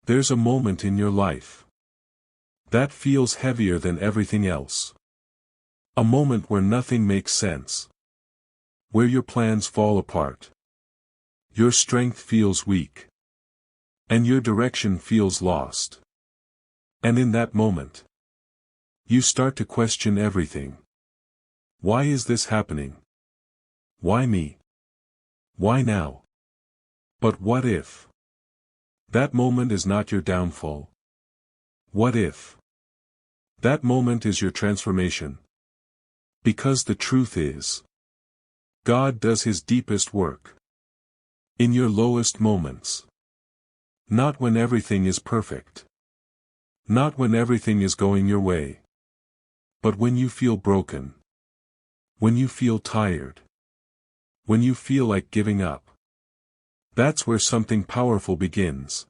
There's a moment in your life that feels heavier than everything else. A moment where nothing makes sense. Where your plans fall apart. Your strength feels weak. And your direction feels lost. And in that moment, you start to question everything. Why is this happening? Why me? Why now? But what if that moment is not your downfall? What if that moment is your transformation? Because the truth is, God does His deepest work in your lowest moments. Not when everything is perfect. Not when everything is going your way. But when you feel broken. When you feel tired. When you feel like giving up. That's where something powerful begins.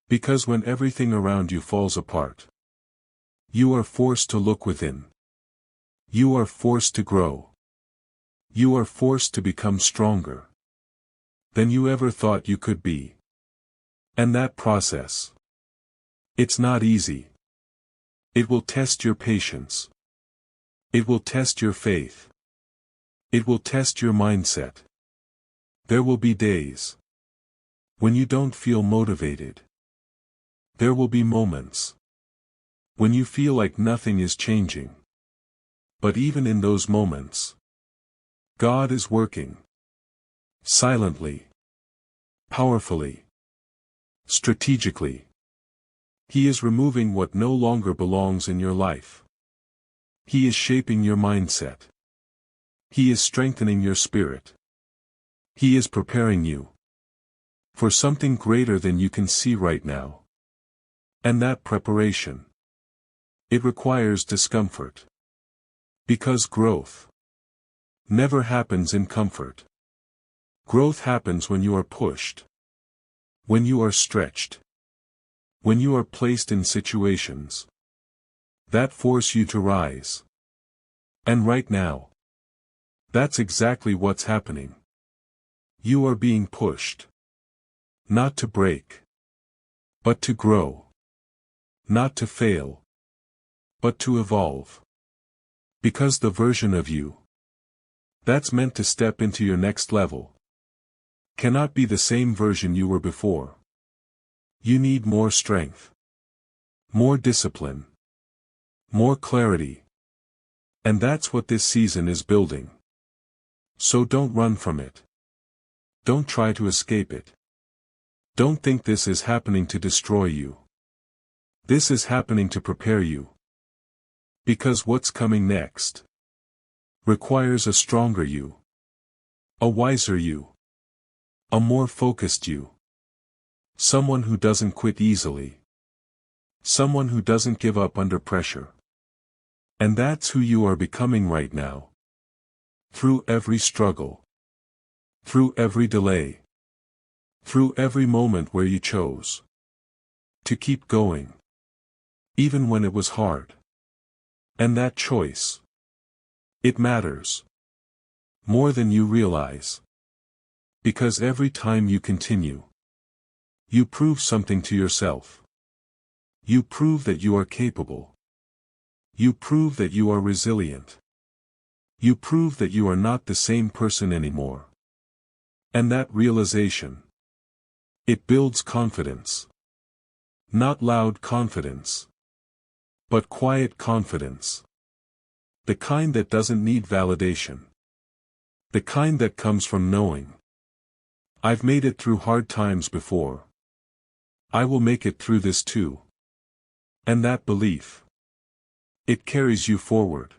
Because when everything around you falls apart, you are forced to look within. You are forced to grow. You are forced to become stronger than you ever thought you could be. And that process, it's not easy. It will test your patience. It will test your faith. It will test your mindset. There will be days when you don't feel motivated. There will be moments when you feel like nothing is changing. But even in those moments, God is working. Silently. Powerfully. Strategically. He is removing what no longer belongs in your life. He is shaping your mindset. He is strengthening your spirit. He is preparing you for something greater than you can see right now. And that preparation, it requires discomfort. Because growth never happens in comfort. Growth happens when you are pushed. When you are stretched. When you are placed in situations that force you to rise. And right now, that's exactly what's happening. You are being pushed. Not to break. But to grow. Not to fail. But to evolve. Because the version of you that's meant to step into your next level cannot be the same version you were before. You need more strength. More discipline. More clarity. And that's what this season is building. So don't run from it. Don't try to escape it. Don't think this is happening to destroy you. This is happening to prepare you. Because what's coming next requires a stronger you. A wiser you. A more focused you. Someone who doesn't quit easily. Someone who doesn't give up under pressure. And that's who you are becoming right now. Through every struggle. Through every delay. Through every moment where you chose to keep going. Even when it was hard. And that choice, it matters. More than you realize. Because every time you continue, you prove something to yourself. You prove that you are capable. You prove that you are resilient. You prove that you are not the same person anymore. And that realization, it builds confidence. Not loud confidence. But quiet confidence. The kind that doesn't need validation. The kind that comes from knowing. I've made it through hard times before. I will make it through this too. And that belief, it carries you forward.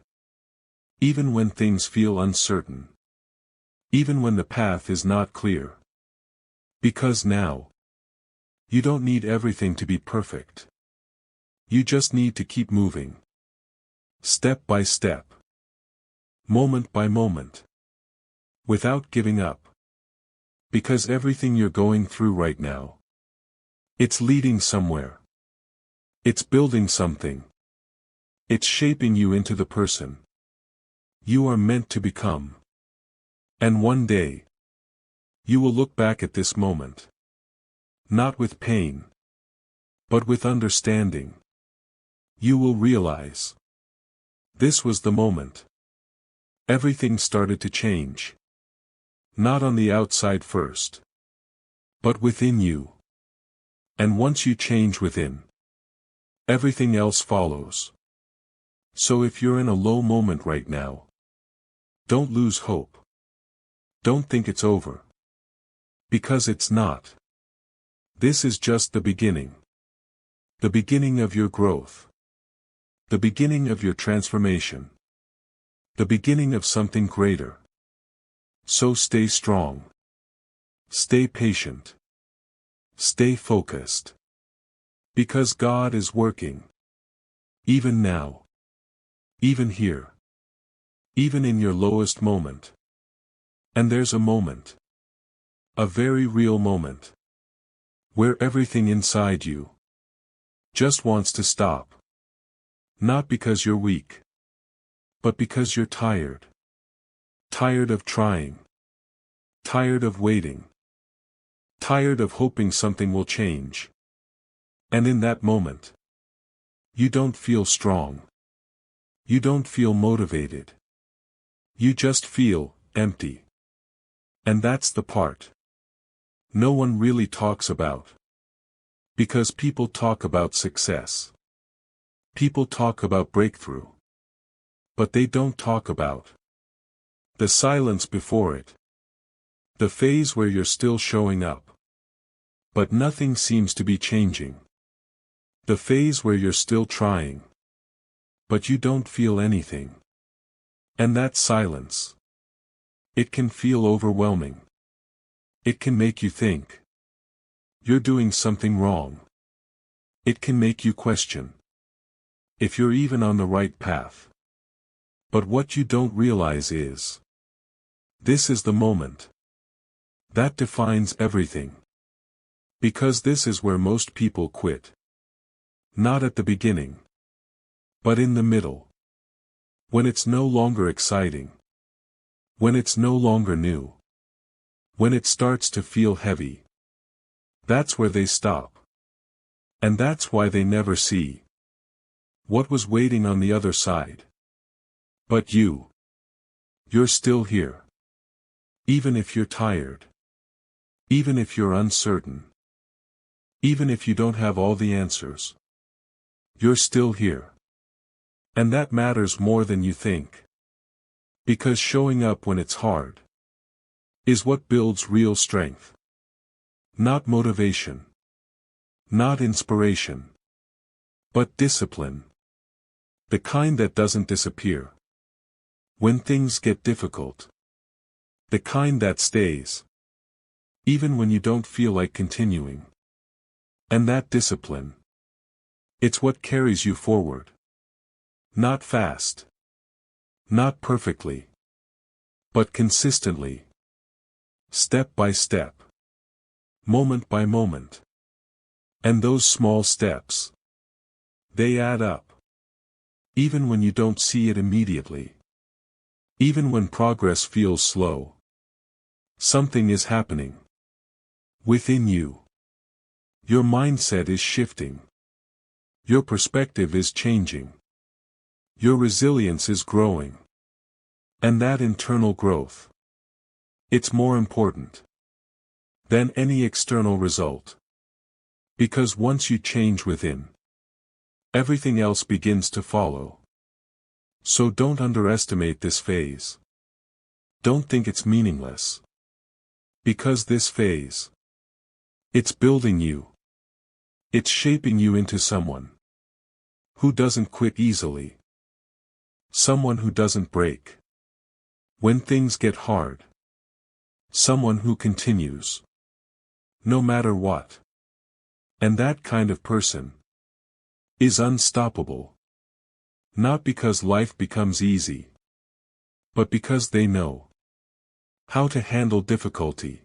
Even when things feel uncertain. Even when the path is not clear. Because now, you don't need everything to be perfect. You just need to keep moving. Step by step. Moment by moment. Without giving up. Because everything you're going through right now, it's leading somewhere. It's building something. It's shaping you into the person you are meant to become. And one day, you will look back at this moment. Not with pain. But with understanding, you will realize. This was the moment. Everything started to change. Not on the outside first, but within you. And once you change within, everything else follows. So if you're in a low moment right now, don't lose hope. Don't think it's over. Because it's not. This is just the beginning. The beginning of your growth. The beginning of your transformation. The beginning of something greater. So stay strong. Stay patient. Stay focused. Because God is working. Even now. Even here. Even in your lowest moment. And there's a moment. A very real moment. Where everything inside you just wants to stop. Not because you're weak. But because you're tired. Tired of trying. Tired of waiting. Tired of hoping something will change. And in that moment, you don't feel strong. You don't feel motivated. You just feel empty. And that's the part no one really talks about. Because people talk about success. People talk about breakthrough. But they don't talk about the silence before it. The phase where you're still showing up. But nothing seems to be changing. The phase where you're still trying. But you don't feel anything. And that silence. It can feel overwhelming. It can make you think you're doing something wrong. It can make you question if you're even on the right path. But what you don't realize is this is the moment that defines everything. Because this is where most people quit. Not at the beginning, but in the middle. When it's no longer exciting. When it's no longer new. When it starts to feel heavy. That's where they stop. And that's why they never see what was waiting on the other side. But you. You're still here. Even if you're tired. Even if you're uncertain. Even if you don't have all the answers. You're still here. And that matters more than you think. Because showing up when it's hard is what builds real strength. Not motivation. Not inspiration. But discipline. The kind that doesn't disappear when things get difficult. The kind that stays even when you don't feel like continuing. And that discipline. It's what carries you forward. Not fast. Not perfectly. But consistently. Step by step. Moment by moment. And those small steps. They add up. Even when you don't see it immediately. Even when progress feels slow. Something is happening. Within you. Your mindset is shifting. Your perspective is changing. Your resilience is growing. And that internal growth. It's more important than any external result. Because once you change within, everything else begins to follow. So don't underestimate this phase. Don't think it's meaningless. Because this phase, it's building you. It's shaping you into someone who doesn't quit easily. Someone who doesn't break when things get hard. Someone who continues no matter what. And that kind of person is unstoppable. Not because life becomes easy, but because they know how to handle difficulty.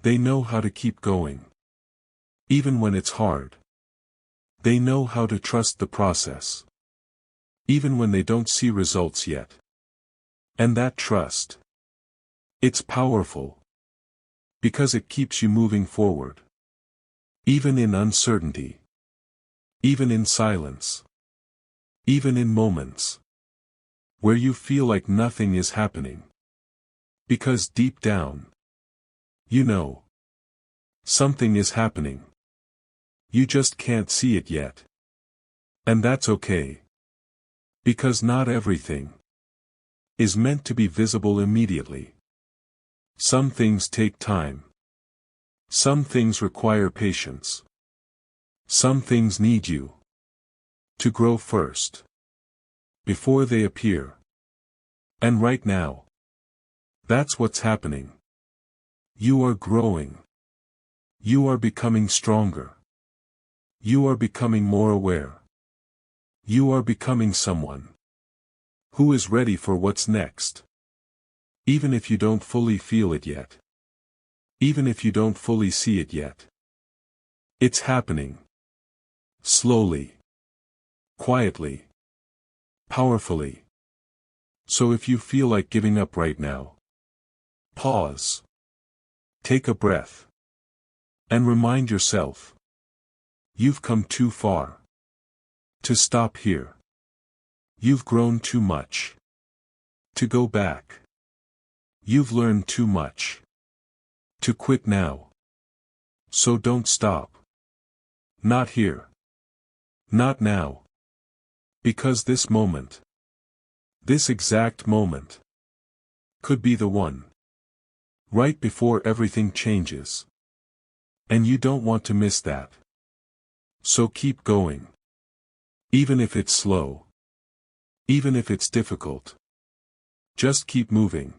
They know how to keep going. Even when it's hard. They know how to trust the process. Even when they don't see results yet. And that trust. It's powerful. Because it keeps you moving forward. Even in uncertainty. Even in silence. Even in moments where you feel like nothing is happening. Because deep down, you know, something is happening. You just can't see it yet. And that's okay. Because not everything is meant to be visible immediately. Some things take time. Some things require patience. Some things need you to grow first, before they appear. And right now, that's what's happening. You are growing. You are becoming stronger. You are becoming more aware. You are becoming someone who is ready for what's next. Even if you don't fully feel it yet. Even if you don't fully see it yet. It's happening. Slowly. Quietly. Powerfully. So if you feel like giving up right now, pause. Take a breath. And remind yourself. You've come too far to stop here. You've grown too much to go back. You've learned too much to quit now. So don't stop. Not here. Not now. Because this moment, this exact moment, could be the one. Right before everything changes. And you don't want to miss that. So keep going. Even if it's slow. Even if it's difficult. Just keep moving.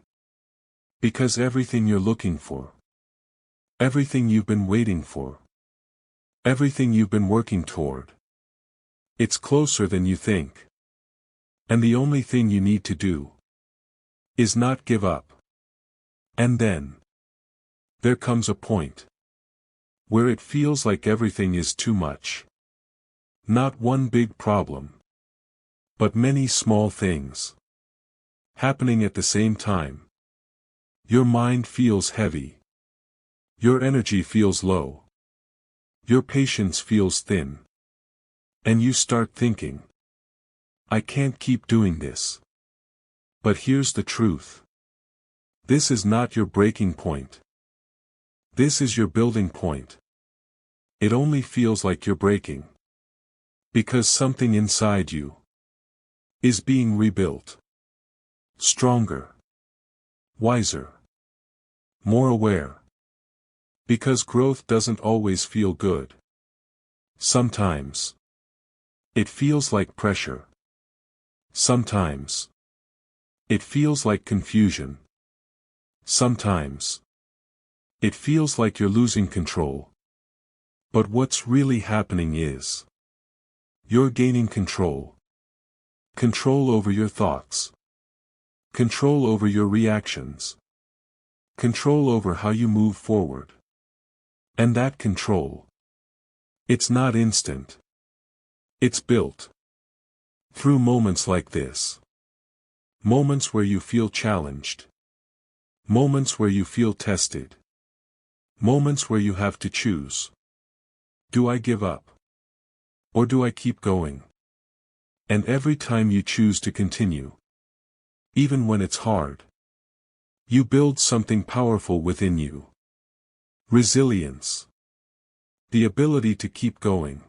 Because everything you're looking for. Everything you've been waiting for. Everything you've been working toward. It's closer than you think. And the only thing you need to do is not give up. And then there comes a point where it feels like everything is too much. Not one big problem, but many small things happening at the same time. Your mind feels heavy. Your energy feels low. Your patience feels thin. And you start thinking, I can't keep doing this. But here's the truth. This is not your breaking point. This is your building point. It only feels like you're breaking. Because something inside you is being rebuilt. Stronger. Wiser. More aware. Because growth doesn't always feel good. Sometimes it feels like pressure. Sometimes it feels like confusion. Sometimes it feels like you're losing control. But what's really happening is you're gaining control. Control over your thoughts. Control over your reactions. Control over how you move forward. And that control, it's not instant. It's built through moments like this. Moments where you feel challenged. Moments where you feel tested. Moments where you have to choose. Do I give up? Or do I keep going? And every time you choose to continue, even when it's hard, you build something powerful within you. Resilience. The ability to keep going.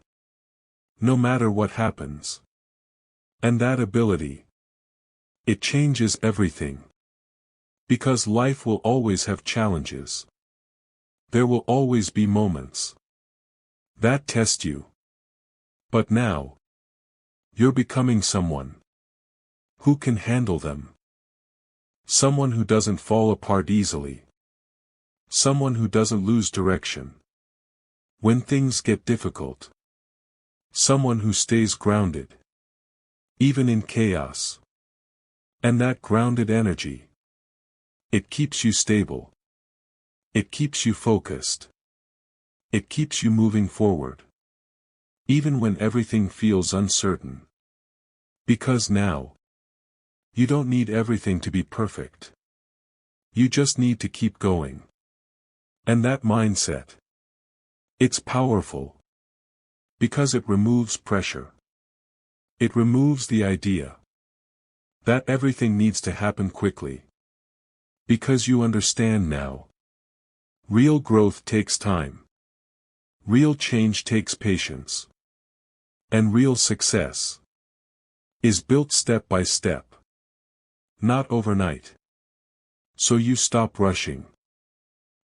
No matter what happens. And that ability, it changes everything. Because life will always have challenges. There will always be moments that test you. But now, you're becoming someone who can handle them. Someone who doesn't fall apart easily. Someone who doesn't lose direction when things get difficult. Someone who stays grounded, even in chaos. And that grounded energy, it keeps you stable. It keeps you focused. It keeps you moving forward. Even when everything feels uncertain. Because now, you don't need everything to be perfect. You just need to keep going. And that mindset, it's powerful. Because it removes pressure. It removes the idea that everything needs to happen quickly. Because you understand now. Real growth takes time. Real change takes patience. And real success is built step by step. Not overnight. So you stop rushing.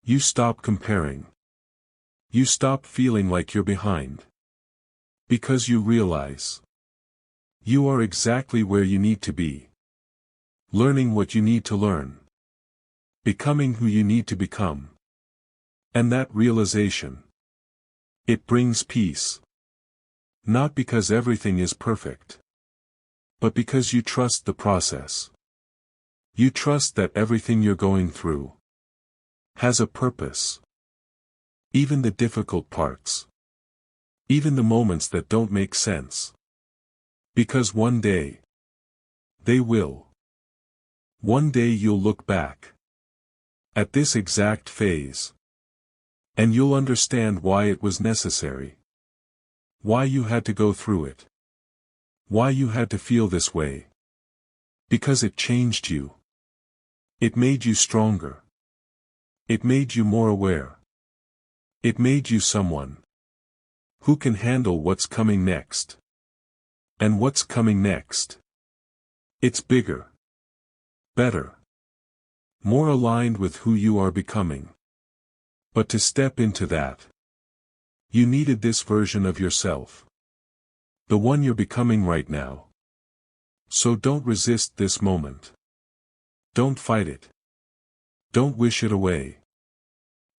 You stop comparing. You stop feeling like you're behind. Because you realize you are exactly where you need to be. Learning what you need to learn. Becoming who you need to become. And that realization, it brings peace. Not because everything is perfect, but because you trust the process. You trust that everything you're going through has a purpose. Even the difficult parts. Even the moments that don't make sense. Because one day, they will. One day you'll look back at this exact phase. And you'll understand why it was necessary. Why you had to go through it. Why you had to feel this way. Because it changed you. It made you stronger. It made you more aware. It made you someone who can handle what's coming next. And what's coming next? It's bigger. Better. More aligned with who you are becoming. But to step into that, you needed this version of yourself. The one you're becoming right now. So don't resist this moment. Don't fight it. Don't wish it away.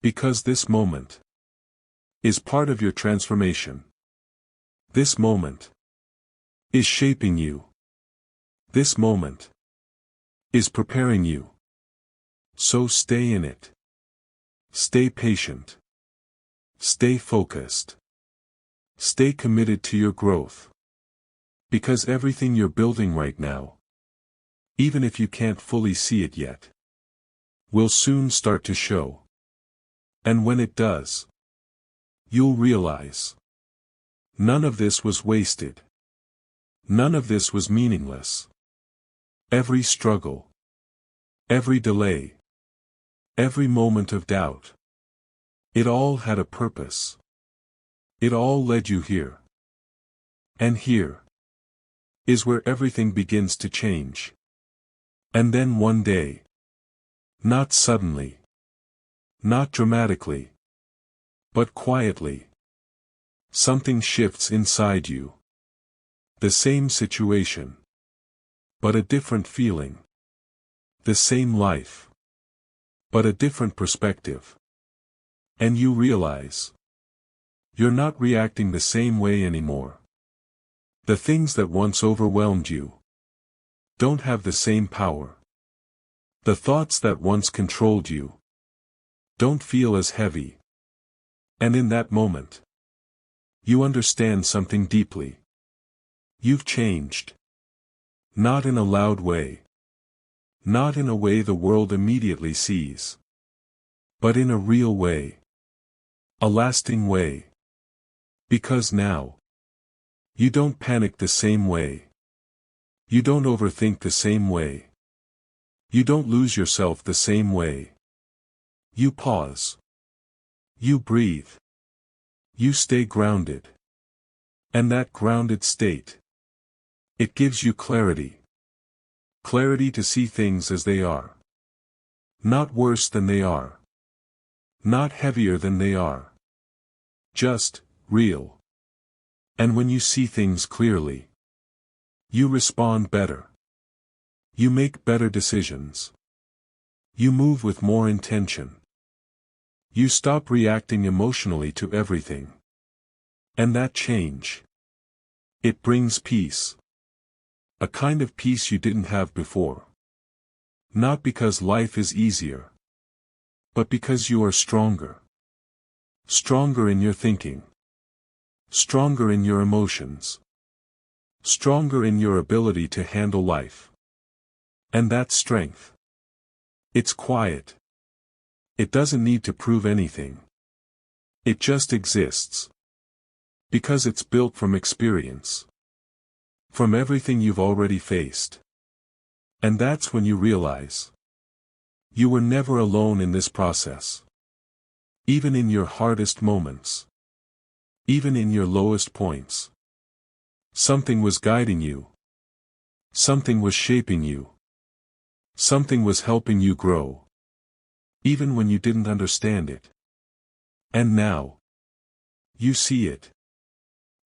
Because this moment is part of your transformation. This moment is shaping you. This moment is preparing you. So stay in it. Stay patient. Stay focused. Stay committed to your growth. Because everything you're building right now, even if you can't fully see it yet, will soon start to show. And when it does, you'll realize none of this was wasted. None of this was meaningless. Every struggle, every delay, every moment of doubt, it all had a purpose. It all led you here. And here is where everything begins to change. And then one day, not suddenly, not dramatically, but quietly, something shifts inside you. The same situation, but a different feeling. The same life, but a different perspective. And you realize you're not reacting the same way anymore. The things that once overwhelmed you don't have the same power. The thoughts that once controlled you don't feel as heavy. And in that moment, you understand something deeply. You've changed. Not in a loud way. Not in a way the world immediately sees. But in a real way. A lasting way. Because now, you don't panic the same way. You don't overthink the same way. You don't lose yourself the same way. You pause. You breathe. You stay grounded. And that grounded state, it gives you clarity. Clarity to see things as they are. Not worse than they are. Not heavier than they are. Just real. And when you see things clearly, you respond better. You make better decisions. You move with more intention. You stop reacting emotionally to everything. And that change, it brings peace. A kind of peace you didn't have before. Not because life is easier, but because you are stronger. Stronger in your thinking. Stronger in your emotions. Stronger in your ability to handle life. And that strength, it's quiet. It doesn't need to prove anything. It just exists. Because it's built from experience. From everything you've already faced. And that's when you realize you were never alone in this process. Even in your hardest moments. Even in your lowest points. Something was guiding you. Something was shaping you. Something was helping you grow. Even when you didn't understand it. And now, you see it.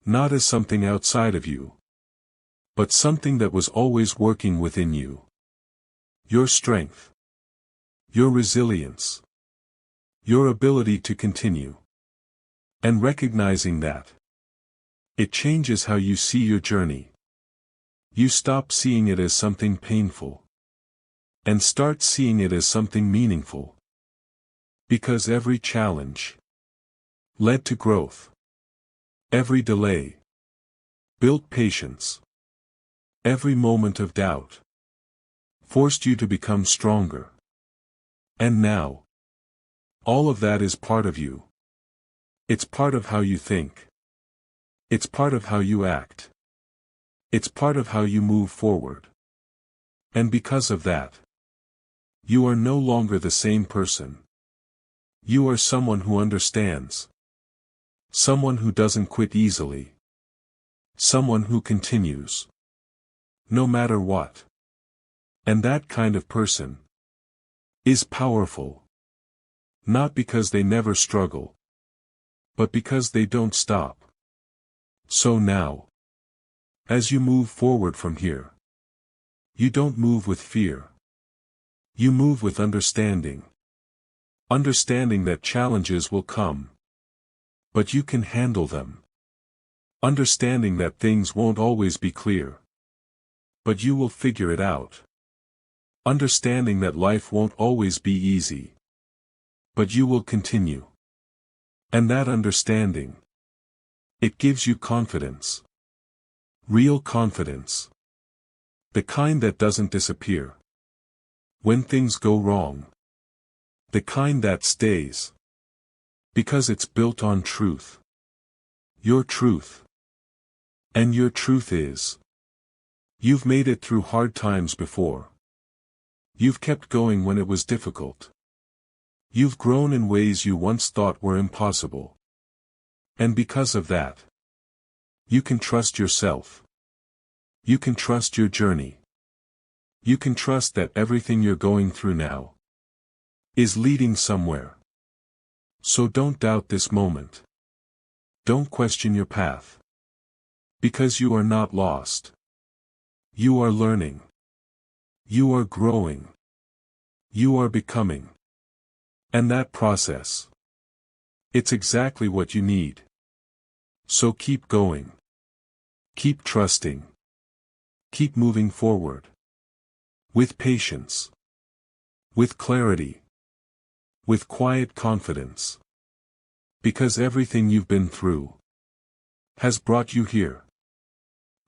Not as something outside of you. But something that was always working within you. Your strength. Your resilience. Your ability to continue. And recognizing that, it changes how you see your journey. You stop seeing it as something painful. And start seeing it as something meaningful. Because every challenge led to growth. Every delay built patience. Every moment of doubt forced you to become stronger. And now, all of that is part of you. It's part of how you think. It's part of how you act. It's part of how you move forward. And because of that, you are no longer the same person. You are someone who understands. Someone who doesn't quit easily. Someone who continues. No matter what. And that kind of person is powerful. Not because they never struggle. But because they don't stop. So now, as you move forward from here, you don't move with fear. You move with understanding. Understanding that challenges will come. But you can handle them. Understanding that things won't always be clear. But you will figure it out. Understanding that life won't always be easy. But you will continue. And that understanding, it gives you confidence. Real confidence. The kind that doesn't disappear when things go wrong. The kind that stays. Because it's built on truth. Your truth. And your truth is, you've made it through hard times before. You've kept going when it was difficult. You've grown in ways you once thought were impossible. And because of that, you can trust yourself. You can trust your journey. You can trust that everything you're going through now is leading somewhere. So don't doubt this moment. Don't question your path. Because you are not lost. You are learning. You are growing. You are becoming. And that process, it's exactly what you need. So keep going. Keep trusting. Keep moving forward. With patience. With clarity. With quiet confidence. Because everything you've been through has brought you here.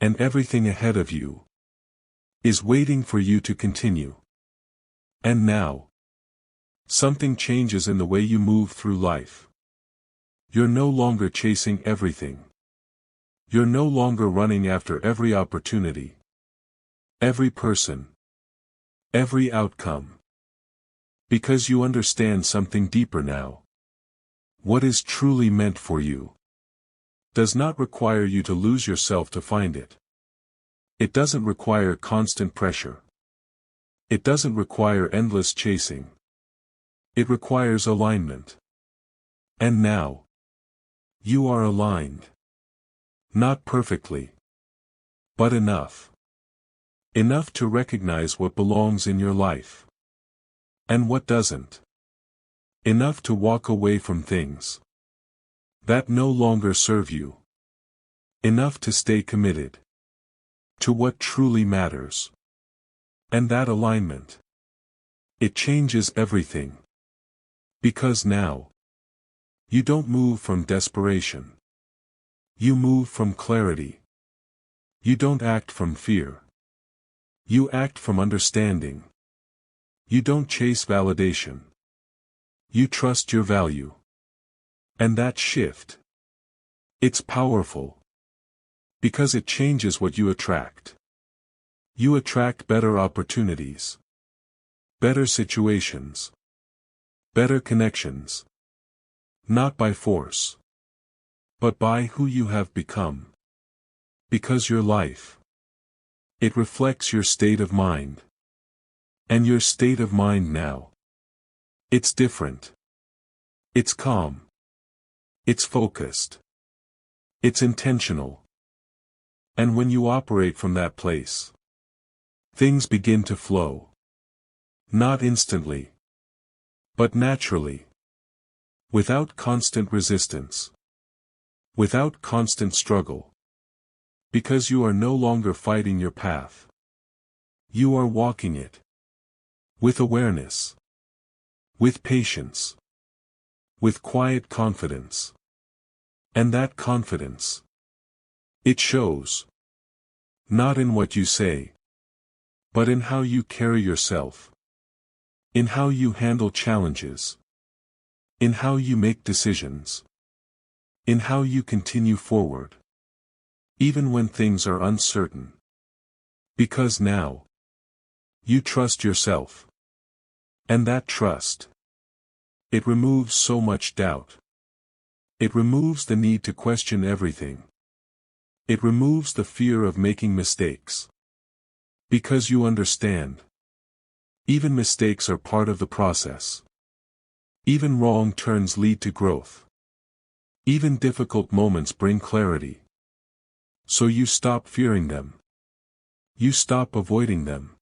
And everything ahead of you is waiting for you to continue. And now, something changes in the way you move through life. You're no longer chasing everything. You're no longer running after every opportunity. Every person. Every outcome. Because you understand something deeper now. What is truly meant for you does not require you to lose yourself to find it. It doesn't require constant pressure. It doesn't require endless chasing. It requires alignment. And now, you are aligned. Not perfectly. But enough. Enough to recognize what belongs in your life. And what doesn't. Enough to walk away from things that no longer serve you. Enough to stay committed to what truly matters. And that alignment, it changes everything. Because now, you don't move from desperation. You move from clarity. You don't act from fear. You act from understanding. You don't chase validation. You trust your value. And that shift, It's powerful. Because it changes what you attract. You attract better opportunities. Better situations. Better connections. Not by force. But by who you have become. Because your life. It reflects your state of mind. And your state of mind now. It's different. It's calm. It's focused. It's intentional. And when you operate from that place, things begin to flow. Not instantly. But naturally. Without constant resistance. Without constant struggle. Because you are no longer fighting your path. You are walking it. With awareness. With patience. With quiet confidence. And that confidence. It shows. Not in what you say. But in how you carry yourself. In how you handle challenges. In how you make decisions. In how you continue forward. Even when things are uncertain. Because now. You trust yourself. And that trust. It removes so much doubt. It removes the need to question everything. It removes the fear of making mistakes. Because you understand. Even mistakes are part of the process. Even wrong turns lead to growth. Even difficult moments bring clarity. So you stop fearing them. You stop avoiding them.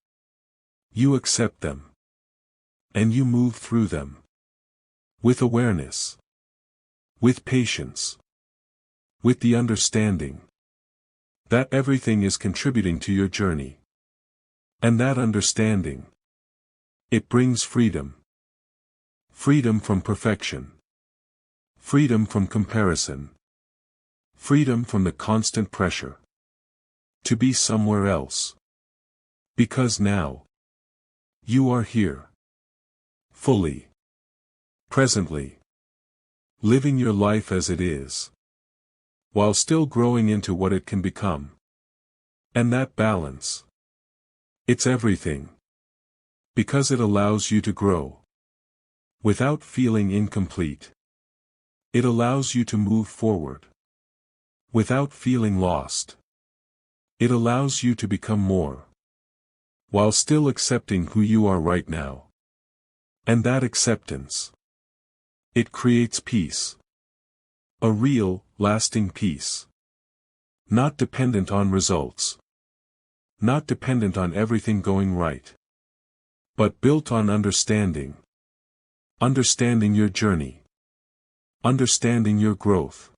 You accept them. And you move through them. With awareness. With patience. With the understanding. That everything is contributing to your journey. And that understanding. It brings freedom. Freedom from perfection. Freedom from comparison. Freedom from the constant pressure. To be somewhere else. Because now. You are here. Fully. Presently. Living your life as it is. While still growing into what it can become. And that balance. It's everything. Because it allows you to grow. Without feeling incomplete. It allows you to move forward. Without feeling lost. It allows you to become more. While still accepting who you are right now. And that acceptance. It creates peace. A real, lasting peace. Not dependent on results. Not dependent on everything going right. But built on understanding. Understanding your journey. Understanding your growth.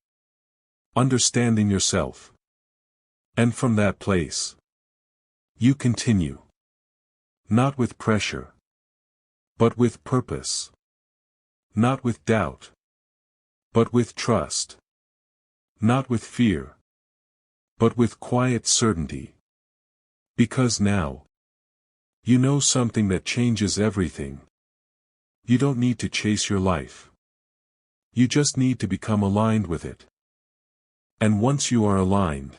Understanding yourself. And from that place. You continue. Not with pressure. But with purpose. Not with doubt. But with trust. Not with fear. But with quiet certainty. Because now. You know something that changes everything. You don't need to chase your life. You just need to become aligned with it. And once you are aligned.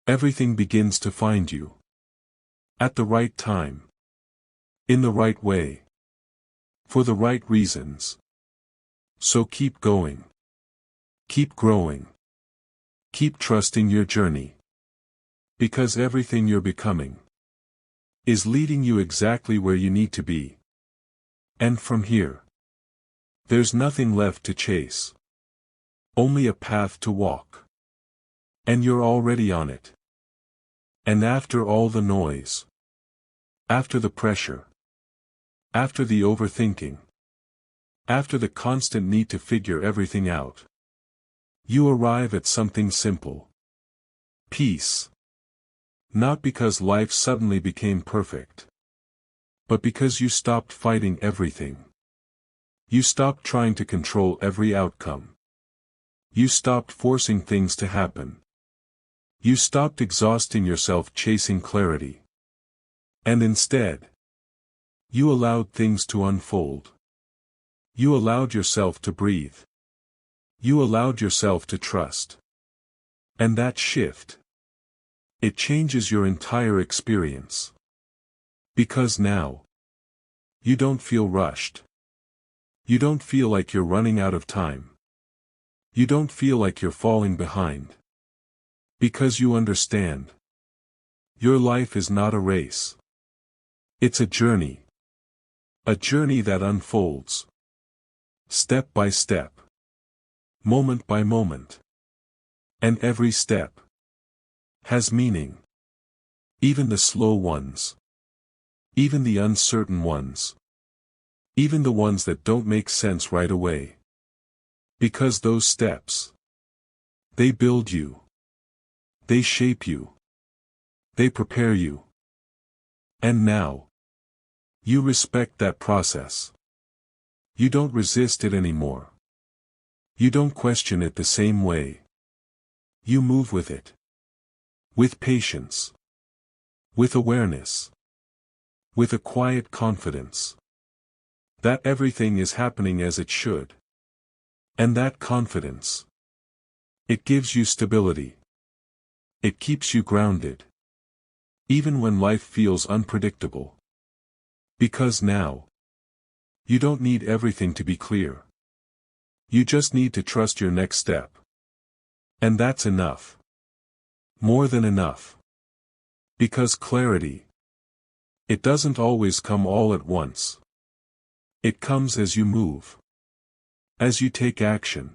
Everything begins to find you. At the right time. In the right way. For the right reasons. So keep going. Keep growing. Keep trusting your journey. Because everything you're becoming. Is leading you exactly where you need to be. And from here. There's nothing left to chase. Only a path to walk. And you're already on it. And after all the noise. After the pressure. After the overthinking. After the constant need to figure everything out. You arrive at something simple. Peace. Not because life suddenly became perfect. But because you stopped fighting everything. You stopped trying to control every outcome. You stopped forcing things to happen. You stopped exhausting yourself chasing clarity. And instead. You allowed things to unfold. You allowed yourself to breathe. You allowed yourself to trust. And that shift, it changes your entire experience. Because now, you don't feel rushed. You don't feel like you're running out of time. You don't feel like you're falling behind. Because you understand. Your life is not a race. It's a journey. A journey that unfolds. Step by step. Moment by moment. And every step has meaning. Even the slow ones. Even the uncertain ones. Even the ones that don't make sense right away. Because those steps, they build you. They shape you. They prepare you. And now, you respect that process. You don't resist it anymore. You don't question it the same way. You move with it. With patience. With awareness. With a quiet confidence. That everything is happening as it should. And that confidence, it gives you stability. It keeps you grounded. Even when life feels unpredictable. Because now, you don't need everything to be clear. You just need to trust your next step. And that's enough. More than enough. Because clarity, it doesn't always come all at once. It comes as you move. As you take action.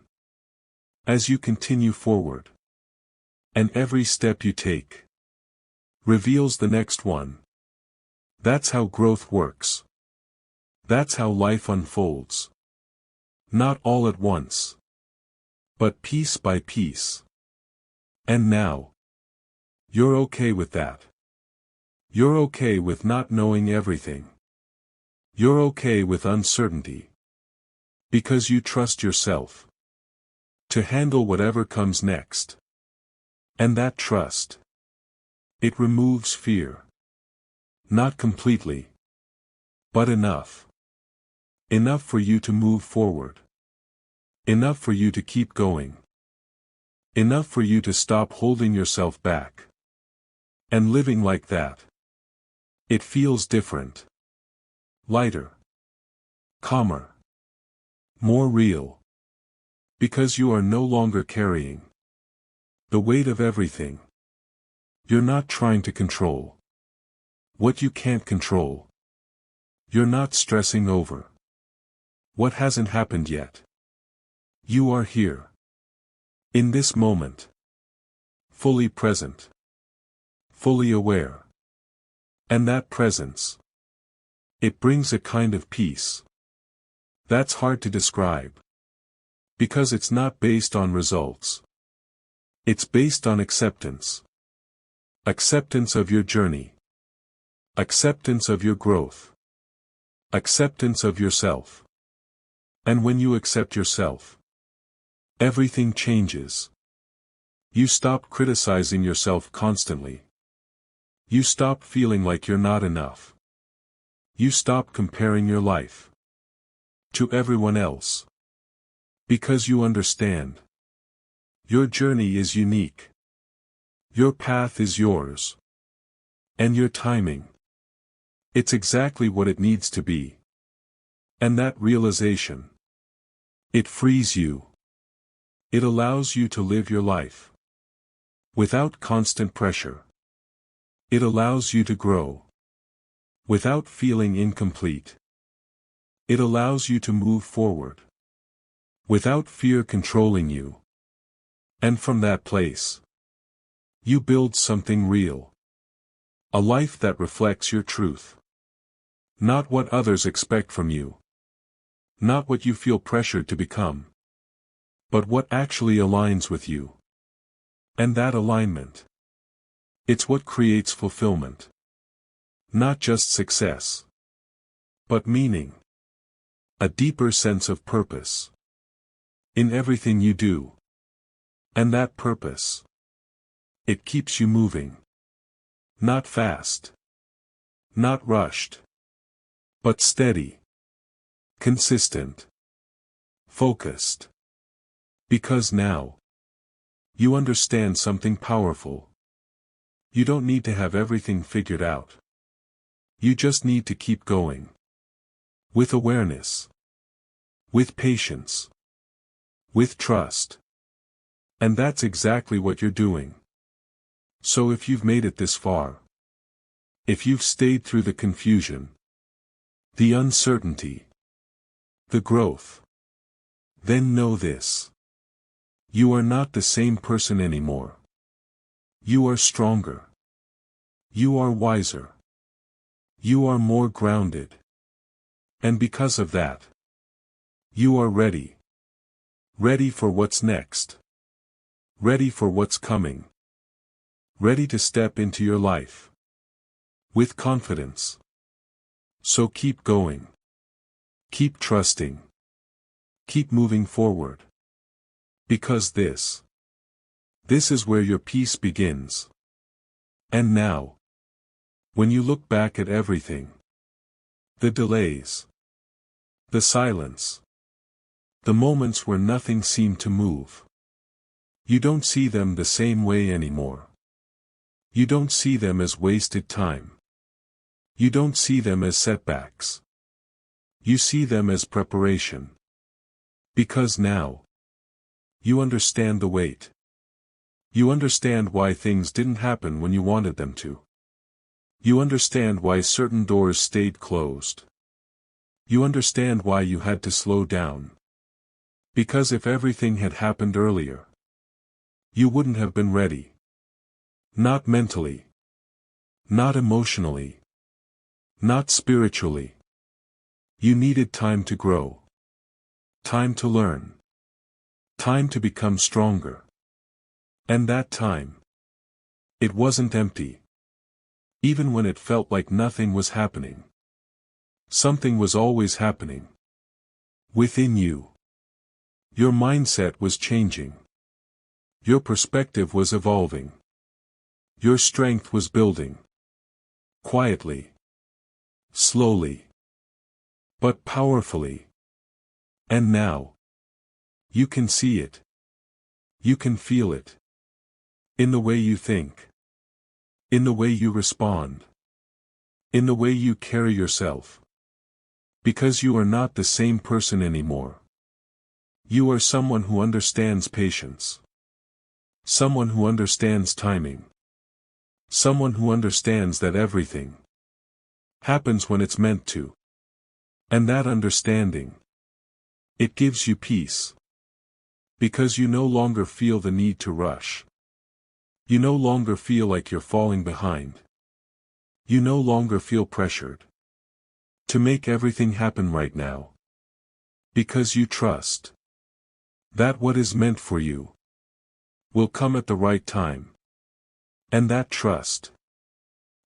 As you continue forward. And every step you take reveals the next one. That's how growth works. That's how life unfolds. Not all at once. But piece by piece. And now, you're okay with that. You're okay with not knowing everything. You're okay with uncertainty. Because you trust yourself to handle whatever comes next. And that trust, it removes fear. Not completely. But enough. Enough for you to move forward. Enough for you to keep going. Enough for you to stop holding yourself back. And living like that, it feels different. Lighter. Calmer. More real. Because you are no longer carrying the weight of everything. You're not trying to control what you can't control. You're not stressing over what hasn't happened yet. You are here. In this moment. Fully present. Fully aware. And that presence, it brings a kind of peace that's hard to describe. Because it's not based on results. It's based on acceptance. Acceptance of your journey. Acceptance of your growth. Acceptance of yourself. And when you accept yourself, everything changes. You stop criticizing yourself constantly. You stop feeling like you're not enough. You stop comparing your life to everyone else. Because you understand. Your journey is unique. Your path is yours. And your timing, it's exactly what it needs to be. And that realization, it frees you. It allows you to live your life without constant pressure. It allows you to grow without feeling incomplete. It allows you to move forward without fear controlling you. And from that place, you build something real. A life that reflects your truth. Not what others expect from you. Not what you feel pressured to become. But what actually aligns with you. And that alignment, it's what creates fulfillment. Not just success, but meaning. A deeper sense of purpose in everything you do. And that purpose, it keeps you moving. Not fast. Not rushed. But steady. Consistent. Focused. Because now, you understand something powerful. You don't need to have everything figured out. You just need to keep going. With awareness. With patience. With trust. And that's exactly what you're doing. So if you've made it this far, if you've stayed through the confusion, the uncertainty, the growth, then know this. You are not the same person anymore. You are stronger. You are wiser. You are more grounded. And because of that, you are ready. Ready for what's next. Ready for what's coming. Ready to step into your life. With confidence. So keep going. Keep trusting. Keep moving forward. Because this is where your peace begins. And now, when you look back at everything, the delays, the silence, the moments where nothing seemed to move, you don't see them the same way anymore. You don't see them as wasted time. You don't see them as setbacks. You see them as preparation. Because now, you understand the weight. You understand why things didn't happen when you wanted them to. You understand why certain doors stayed closed. You understand why you had to slow down. Because if everything had happened earlier, you wouldn't have been ready. Not mentally. Not emotionally. Not spiritually. You needed time to grow. Time to learn. Time to become stronger. And that time, it wasn't empty. Even when it felt like nothing was happening. Something was always happening. Within you. Your mindset was changing. Your perspective was evolving. Your strength was building. Quietly. Slowly. But powerfully. And now, you can see it. You can feel it. In the way you think. In the way you respond. In the way you carry yourself. Because you are not the same person anymore. You are someone who understands patience. Someone who understands timing. Someone who understands that everything happens when it's meant to. And that understanding, it gives you peace. Because you no longer feel the need to rush. You no longer feel like you're falling behind. You no longer feel pressured to make everything happen right now. Because you trust that what is meant for you will come at the right time. And that trust,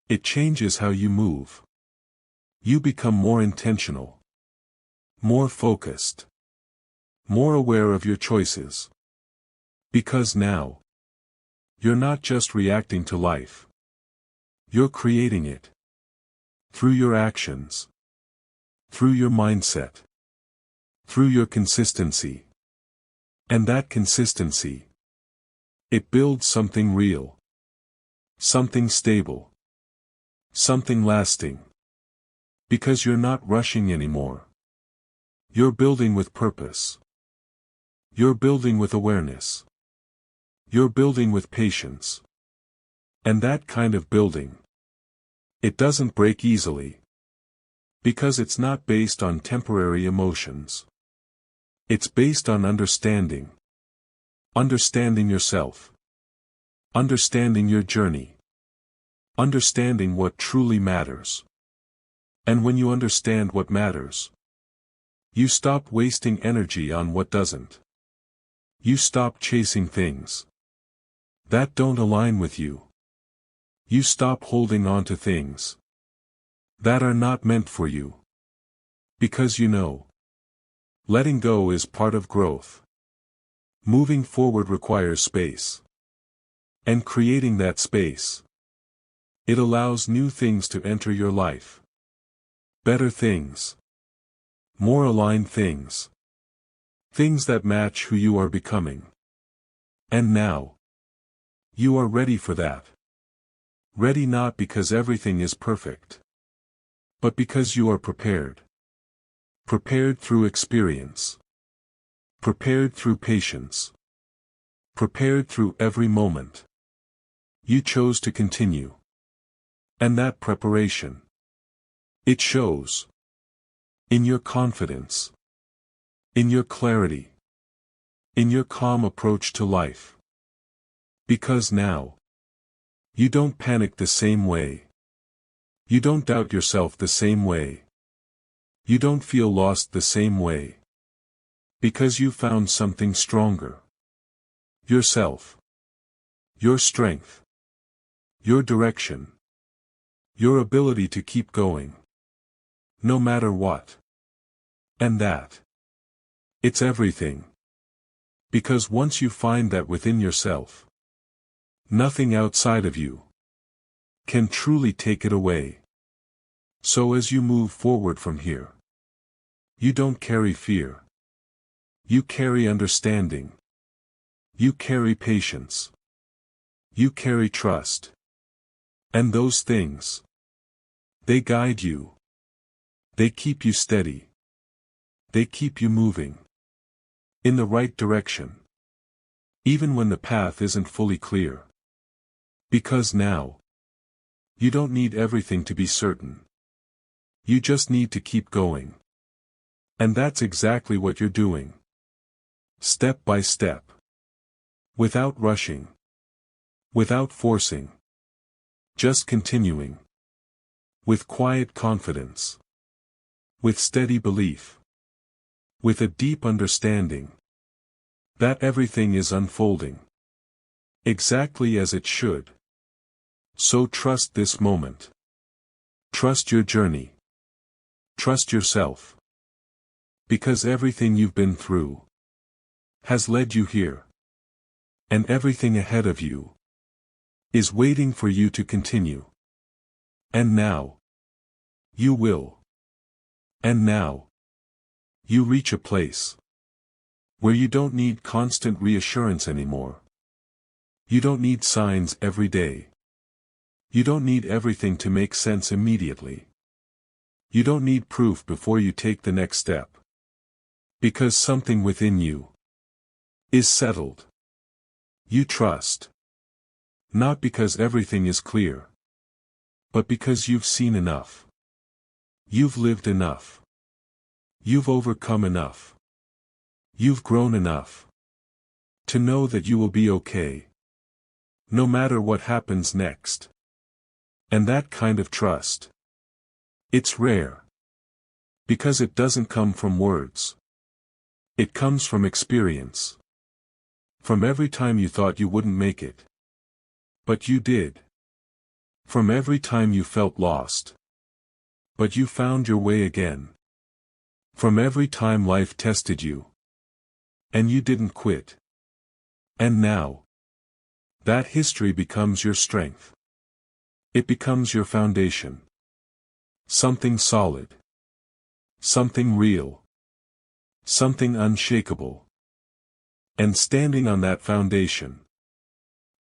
it changes how you move. You become more intentional, more focused, more aware of your choices. Because now, you're not just reacting to life. You're creating it. Through your actions. Through your mindset. Through your consistency. And that consistency, it builds something real. Something stable. Something lasting. Because you're not rushing anymore. You're building with purpose. You're building with awareness. You're building with patience. And that kind of building, it doesn't break easily. Because it's not based on temporary emotions. It's based on understanding. Understanding yourself. Understanding your journey. Understanding what truly matters. And when you understand what matters, you stop wasting energy on what doesn't. You stop chasing things that don't align with you. You stop holding on to things that are not meant for you. Because you know, letting go is part of growth. Moving forward requires space. And creating that space, it allows new things to enter your life. Better things. More aligned things. Things that match who you are becoming. And now, you are ready for that. Ready not because everything is perfect, but because you are prepared. Prepared through experience. Prepared through patience. Prepared through every moment. You chose to continue. And that preparation, it shows. In your confidence. In your clarity. In your calm approach to life. Because now, you don't panic the same way. You don't doubt yourself the same way. You don't feel lost the same way. Because you found something stronger. Yourself. Your strength. Your direction. Your ability to keep going. No matter what. And that. It's everything. Because once you find that within yourself, nothing outside of you can truly take it away. So as you move forward from here, you don't carry fear. You carry understanding. You carry patience. You carry trust. And those things, they guide you. They keep you steady. They keep you moving in the right direction, even when the path isn't fully clear. Because now, you don't need everything to be certain. You just need to keep going. And that's exactly what you're doing. Step by step. Without rushing. Without forcing. Just continuing. With quiet confidence. With steady belief. With a deep understanding that everything is unfolding exactly as it should. So trust this moment. Trust your journey. Trust yourself. Because everything you've been through has led you here. And everything ahead of you is waiting for you to continue. And now, you will. And now, you reach a place where you don't need constant reassurance anymore. You don't need signs every day. You don't need everything to make sense immediately. You don't need proof before you take the next step. Because something within you is settled. You trust. Not because everything is clear, but because you've seen enough. You've lived enough. You've overcome enough. You've grown enough to know that you will be okay, no matter what happens next. And that kind of trust, it's rare. Because it doesn't come from words. It comes from experience. From every time you thought you wouldn't make it. But you did. From every time you felt lost. But you found your way again. From every time life tested you. And you didn't quit. And now, that history becomes your strength. It becomes your foundation. Something solid. Something real. Something unshakable. And standing on that foundation,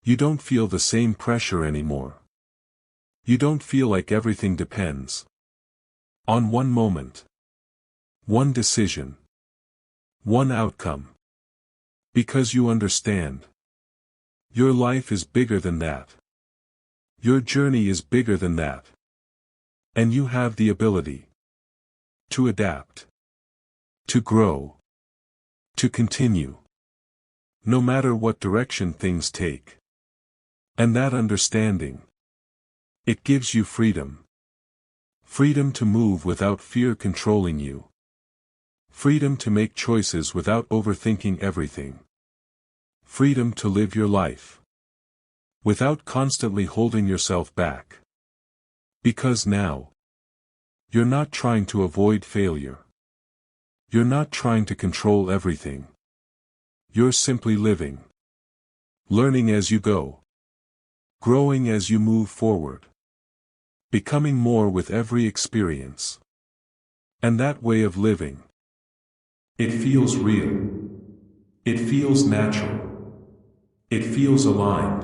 you don't feel the same pressure anymore. You don't feel like everything depends on one moment, one decision, one outcome. Because you understand. Your life is bigger than that. Your journey is bigger than that. And you have the ability to adapt, to grow, to continue, no matter what direction things take. And that understanding, it gives you freedom. Freedom to move without fear controlling you. Freedom to make choices without overthinking everything. Freedom to live your life without constantly holding yourself back. Because now, you're not trying to avoid failure. You're not trying to control everything. You're simply living. Learning as you go. Growing as you move forward. Becoming more with every experience. And that way of living, it feels real. It feels natural. It feels aligned.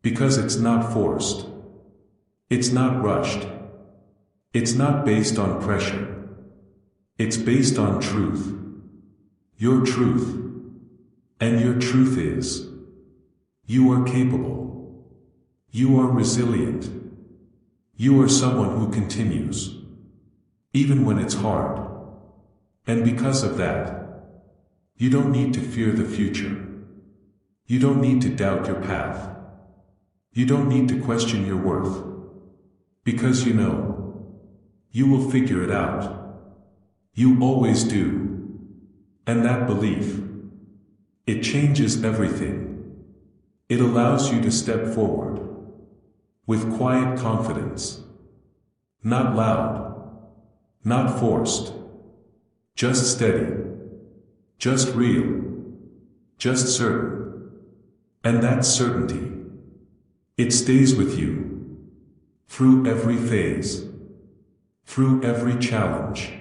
Because it's not forced. It's not rushed. It's not based on pressure. It's based on truth. Your truth. And your truth is, you are capable. You are resilient. You are someone who continues. Even when it's hard. And because of that, you don't need to fear the future. You don't need to doubt your path. You don't need to question your worth. Because you know, you will figure it out. You always do. And that belief, it changes everything. It allows you to step forward. With quiet confidence. Not loud. Not forced. Just steady. Just real. Just certain. And that certainty, it stays with you. Through every phase. Through every challenge.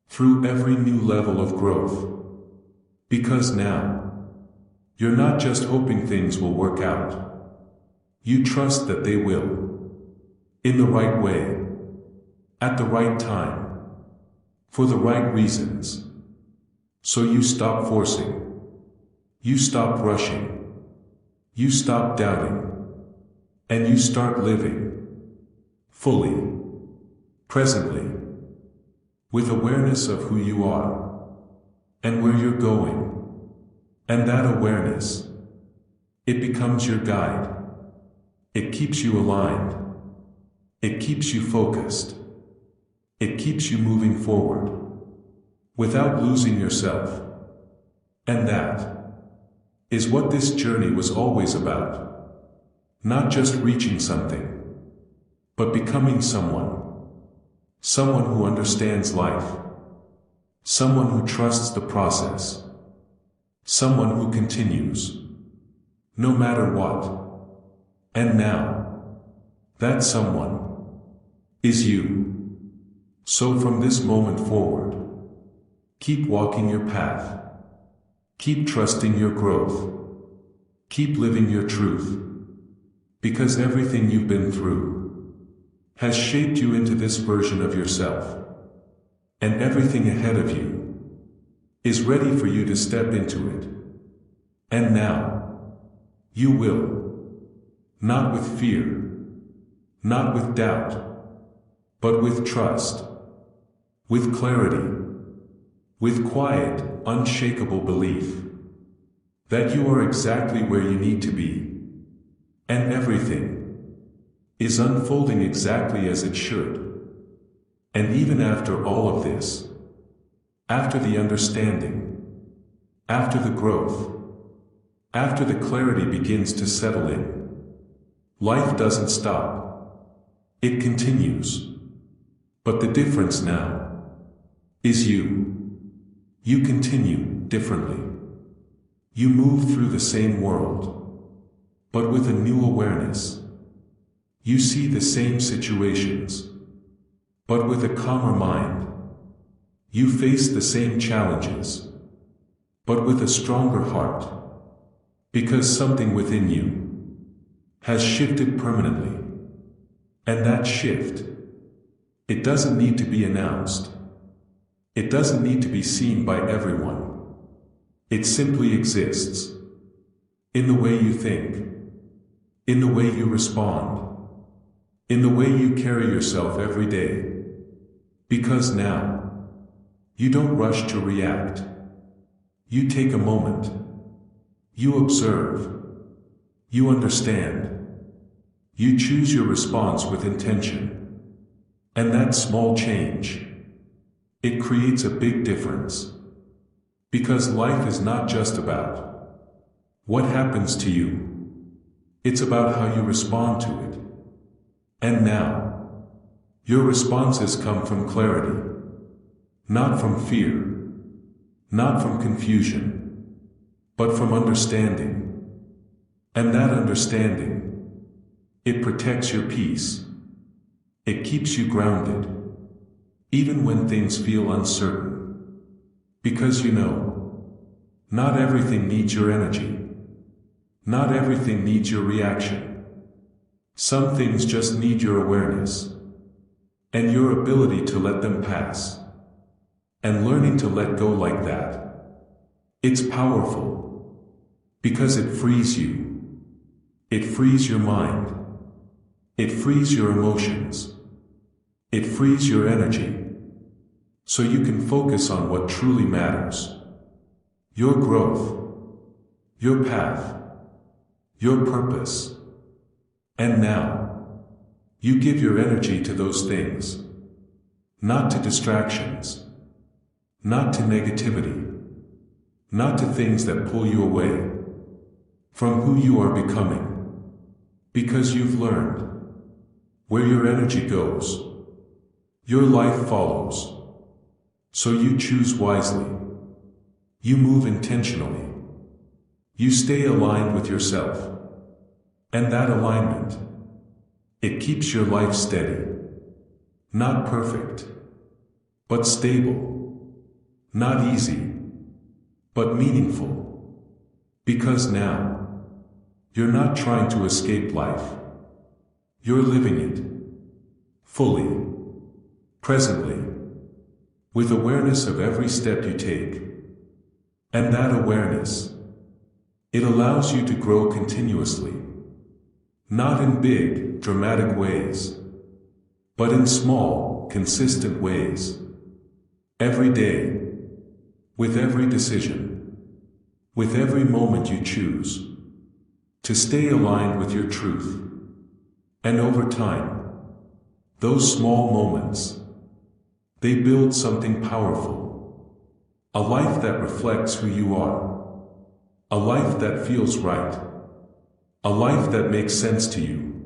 Through every new level of growth. Because now, you're not just hoping things will work out. You trust that they will. In the right way. At the right time. For the right reasons. So you stop forcing. You stop rushing. You stop doubting. And you start living. Fully. Presently. With awareness of who you are. And where you're going. And that awareness. It becomes your guide. It keeps you aligned. It keeps you focused. It keeps you moving forward. Without losing yourself. And that is what this journey was always about. Not just reaching something. But becoming someone. Someone who understands life. Someone who trusts the process. Someone who continues. No matter what. And now, that someone is you. So from this moment forward, keep walking your path. Keep trusting your growth. Keep living your truth. Because everything you've been through has shaped you into this version of yourself. And everything ahead of you is ready for you to step into it. And now, you will. Not with fear. Not with doubt. But with trust. With clarity. With quiet, unshakable belief. That you are exactly where you need to be. And everything is unfolding exactly as it should. And even after all of this, after the understanding, after the growth, after the clarity begins to settle in, life doesn't stop. It continues. But the difference now is you. You continue differently. You move through the same world, but with a new awareness. You see the same situations, but with a calmer mind. You face the same challenges, but with a stronger heart. Because something within you has shifted permanently. And that shift, it doesn't need to be announced. It doesn't need to be seen by everyone. It simply exists. In the way you think. In the way you respond. In the way you carry yourself every day. Because now, you don't rush to react. You take a moment. You observe. You understand. You choose your response with intention. And that small change, it creates a big difference. Because life is not just about what happens to you. It's about how you respond to it. And now, your responses come from clarity. Not from fear. Not from confusion. But from understanding. And that understanding, it protects your peace. It keeps you grounded. Even when things feel uncertain. Because you know, Not everything needs your energy. Not everything needs your reaction. Some things just need your awareness and your ability to let them pass. And learning to let go like that, it's powerful because it frees you. It frees your mind. It frees your emotions. It frees your energy. So you can focus on what truly matters. Your growth, your path, your purpose. And now, you give your energy to those things, not to distractions, not to negativity, not to things that pull you away from who you are becoming, because you've learned where your energy goes, your life follows. So you choose wisely. You move intentionally. You stay aligned with yourself. And that alignment, it keeps your life steady. Not perfect, but stable. Not easy, but meaningful. Because now, you're not trying to escape life. You're living it. Fully. Presently. With awareness of every step you take. And that awareness, it allows you to grow continuously. Not in big, dramatic ways, but in small, consistent ways. Every day, with every decision, with every moment you choose, to stay aligned with your truth. And over time, those small moments, they build something powerful. A life that reflects who you are. A life that feels right. A life that makes sense to you.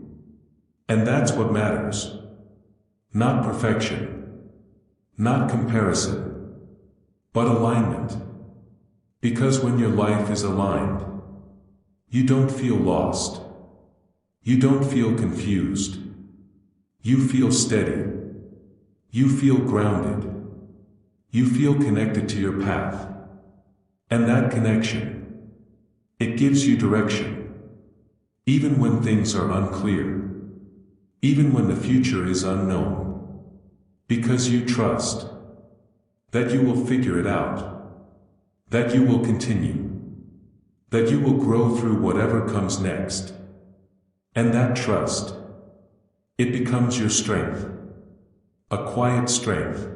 And that's what matters. Not perfection. Not comparison. But alignment. Because when your life is aligned, you don't feel lost. You don't feel confused. You feel steady. You feel grounded. You feel connected to your path. And that connection, it gives you direction. Even when things are unclear. Even when the future is unknown. Because you trust that you will figure it out. That you will continue. That you will grow through whatever comes next. And that trust, it becomes your strength. A quiet strength.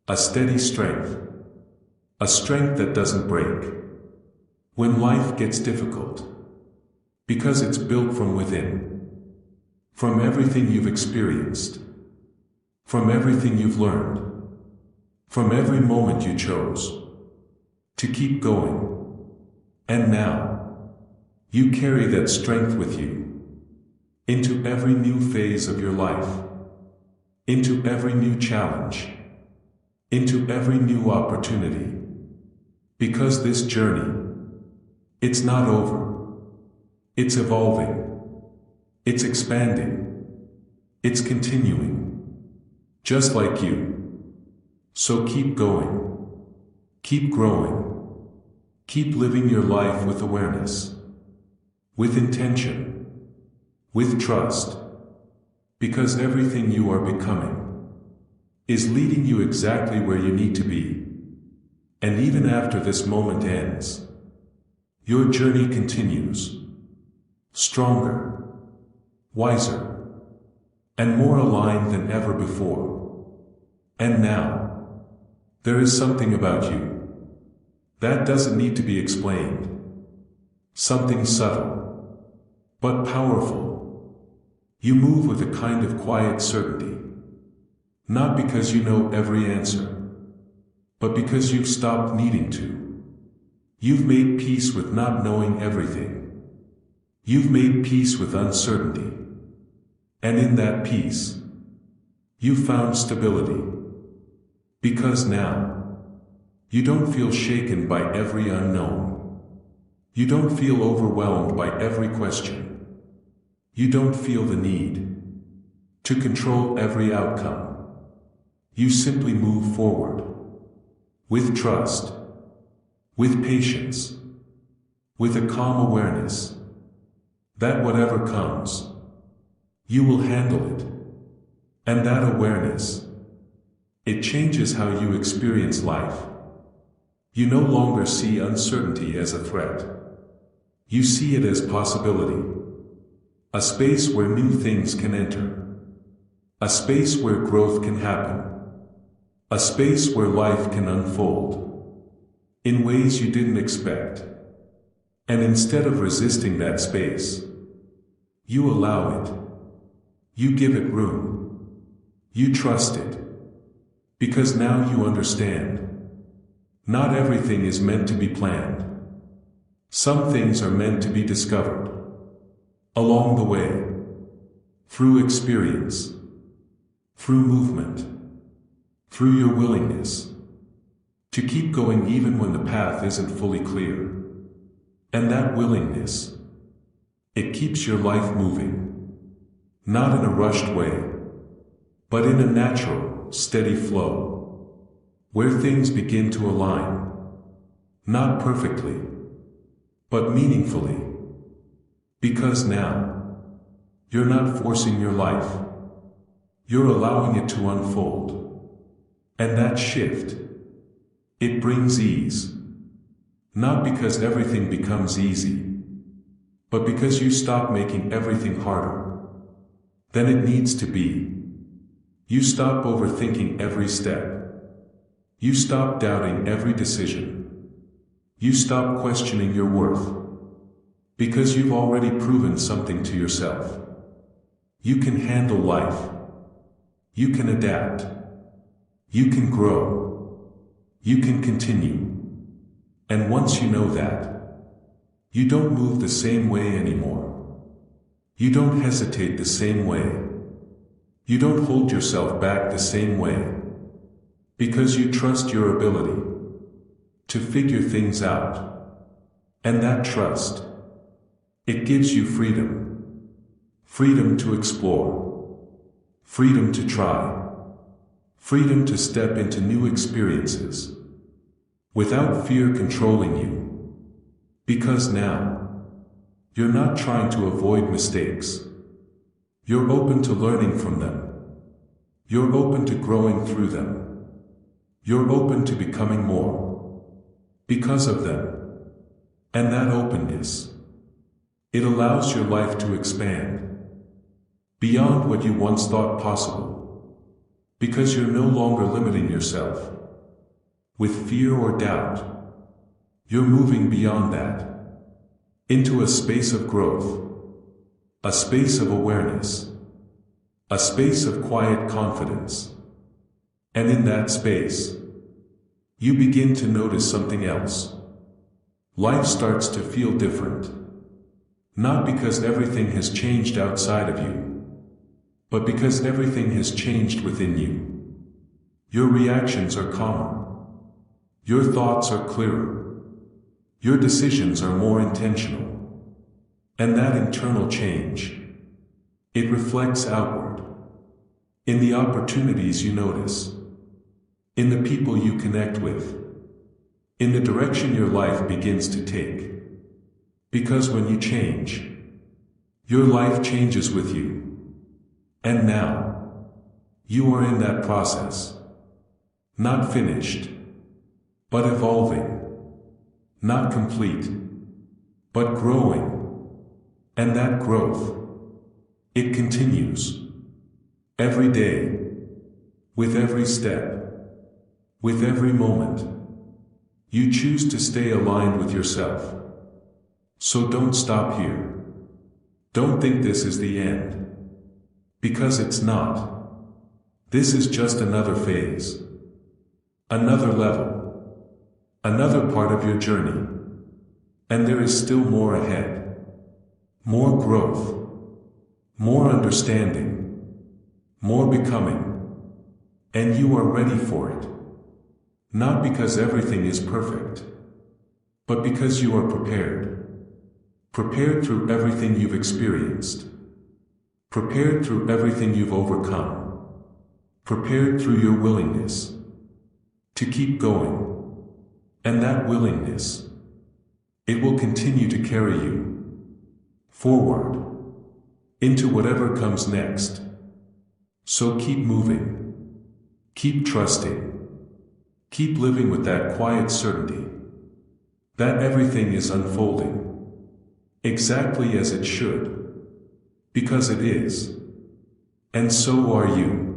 A steady strength. A strength that doesn't break when life gets difficult. Because it's built from within. From everything you've experienced. From everything you've learned. From every moment you chose to keep going. And now, you carry that strength with you into every new phase of your life. Into every new challenge. Into every new opportunity. Because this journey, it's not over. It's evolving. It's expanding. It's continuing. Just like you. So keep going. Keep growing. Keep living your life with awareness. With intention. With trust. Because everything you are becoming is leading you exactly where you need to be. And even after this moment ends, your journey continues. Stronger, wiser, and more aligned than ever before. And now, there is something about you that doesn't need to be explained. Something subtle, but powerful. You move with a kind of quiet certainty. Not because you know every answer, but because you've stopped needing to. You've made peace with not knowing everything. You've made peace with uncertainty. And in that peace, you found stability. Because now, you don't feel shaken by every unknown. You don't feel overwhelmed by every question. You don't feel the need to control every outcome. You simply move forward. With trust. with patience, with a calm awareness that whatever comes, you will handle it. And that awareness, it changes how you experience life. You no longer see uncertainty as a threat. You see it as possibility. A space where new things can enter. A space where growth can happen. A space where life can unfold in ways you didn't expect. And instead of resisting that space, you allow it. You give it room. You trust it. Because now you understand. Not everything is meant to be planned. Some things are meant to be discovered. Along the way. Through experience. Through movement. Through your willingness to keep going even when the path isn't fully clear. And that willingness, it keeps your life moving. Not in a rushed way, but in a natural, steady flow, where things begin to align. Not perfectly, but meaningfully. Because now, you're not forcing your life. You're allowing it to unfold. And that shift, it brings ease. Not because everything becomes easy, but because you stop making everything harder than it needs to be. You stop overthinking every step. You stop doubting every decision. You stop questioning your worth. Because you've already proven something to yourself. You can handle life. You can adapt. You can grow. You can continue. And once you know that, you don't move the same way anymore. You don't hesitate the same way. You don't hold yourself back the same way. Because you trust your ability to figure things out. And that trust, it gives you freedom. Freedom to explore. Freedom to try. Freedom to step into new experiences. Without fear controlling you. Because now, you're not trying to avoid mistakes. You're open to learning from them. You're open to growing through them. You're open to becoming more. Because of them. And that openness, it allows your life to expand. Beyond what you once thought possible. Because you're no longer limiting yourself with fear or doubt. You're moving beyond that. Into a space of growth. A space of awareness. A space of quiet confidence. And in that space, you begin to notice something else. Life starts to feel different. Not because everything has changed outside of you, but because everything has changed within you. Your reactions are calmer. Your thoughts are clearer. Your decisions are more intentional. And that internal change, it reflects outward. In the opportunities you notice. In the people you connect with. In the direction your life begins to take. Because when you change, your life changes with you. And now, you are in that process. Not finished. But evolving. Not complete. But growing. And that growth, it continues. Every day. With every step. With every moment. You choose to stay aligned with yourself. So don't stop here. Don't think this is the end. Because it's not. This is just another phase. Another level. Another part of your journey. And there is still more ahead. More growth. More understanding. More becoming. And you are ready for it. Not because everything is perfect. But because you are prepared. Prepared through everything you've experienced. Prepared through everything you've overcome. Prepared through your willingness to keep going. And that willingness, it will continue to carry you forward into whatever comes next. So keep moving, keep trusting, keep living with that quiet certainty that everything is unfolding exactly as it should, because it is. And so are you.